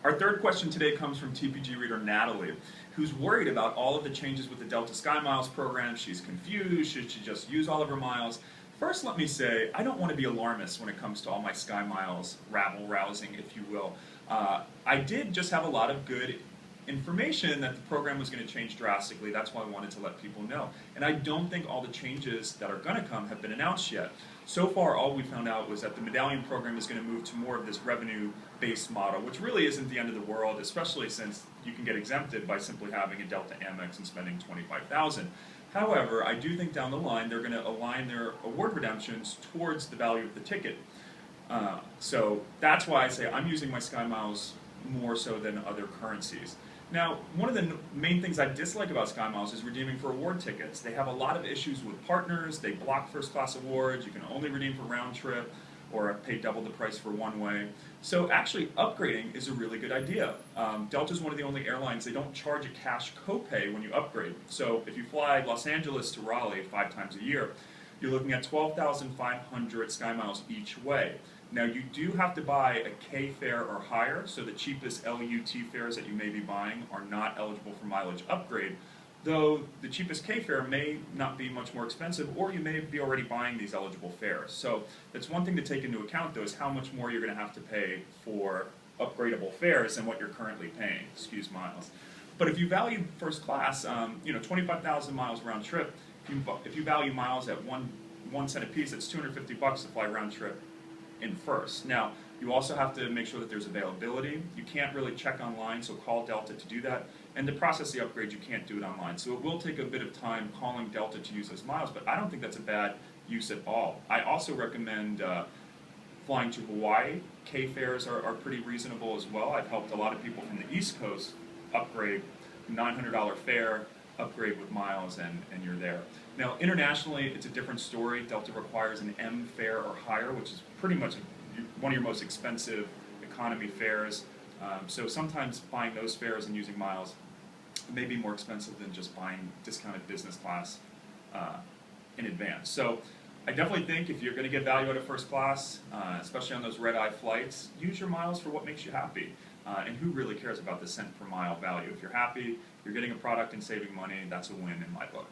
Our third question today comes from TPG reader Natalie, who's worried about all of the changes with the Delta SkyMiles program. She's confused. Should she just use all of her miles? First, let me say, I don't want to be alarmist when it comes to all my SkyMiles rabble-rousing, if you will. I did just have a lot of good information that the program was going to change drastically. That's why I wanted to let people know. And I don't think all the changes that are going to come have been announced yet. So far, all we found out was that the medallion program is going to move to more of this revenue-based model, which really isn't the end of the world, especially since you can get exempted by simply having a Delta Amex and spending $25,000. However, I do think down the line they're going to align their award redemptions towards the value of the ticket. So that's why I say I'm using my SkyMiles more so than other currencies. Now, one of the main things I dislike about SkyMiles is redeeming for award tickets. They have a lot of issues with partners. They block first-class awards. You can only redeem for round trip or pay double the price for one-way. So actually, upgrading is a really good idea. Delta is one of the only airlines, they don't charge a cash copay when you upgrade. So if you fly Los Angeles to Raleigh 5 times a year, you're looking at 12,500 SkyMiles each way. Now you do have to buy a K fare or higher, so the cheapest LUT fares that you may be buying are not eligible for mileage upgrade, though the cheapest K fare may not be much more expensive, or you may be already buying these eligible fares. So that's one thing to take into account, though, is how much more you're going to have to pay for upgradable fares than what you're currently paying, excuse miles. But if you value first class, 25,000 miles round trip, if you value miles at one cent a piece, it's $250 to fly round trip in first. Now, you also have to make sure that there's availability. You can't really check online, so call Delta to do that. And to process the upgrade, you can't do it online. So it will take a bit of time calling Delta to use those miles, but I don't think that's a bad use at all. I also recommend flying to Hawaii. K fares are pretty reasonable as well. I've helped a lot of people from the East Coast upgrade, $900 fare, upgrade with miles, and you're there. Now, internationally, it's a different story. Delta requires an M fare or higher, which is pretty much one of your most expensive economy fares. So sometimes buying those fares and using miles may be more expensive than just buying discounted business class in advance. So I definitely think if you're going to get value out of first class, especially on those red-eye flights, use your miles for what makes you happy. And who really cares about the cent per mile value? If you're happy, you're getting a product and saving money, that's a win in my book.